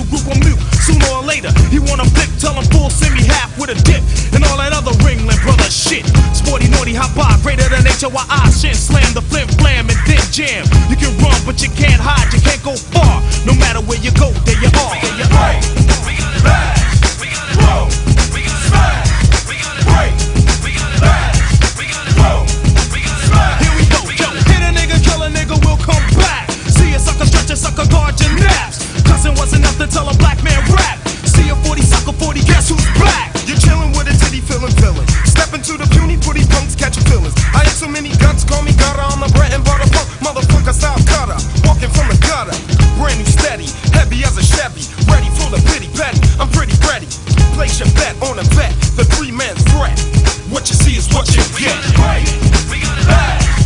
group on mute. Sooner or later, he wanna flip, tell him full, send me half with a dip. And all that other Ringling brother shit. Sporty, naughty, hot bar, greater than HOI shit. Slam the flim flam and then jam. You can run, but you can't hide, you can't go far. No matter where you go, there you are. There you are. We got it back. We got it roll. We got it smash. We got it break. We got it back. We got it roll. We got it smash. Here we go, yo. Hit a nigga, kill a nigga, we'll come back. See a sucker stretch a sucker, guard your naps. Cussing wasn't enough to tell a black man rap. See a 40 sucker 40, guess who's back? You're chillin' with a titty feelin' villain. Step into the puny putty punks catchin' feelings. I have so many guts, call me gutter. I'm a bread and butter punk, motherfucker style cutter. Walking from the gutter, brand new steady, heavy as a Chevy, ready for the pity petty. I'm pretty ready. Place your bet on a vet, the 3-man threat. What you see is what you We get. got it break. We got it back.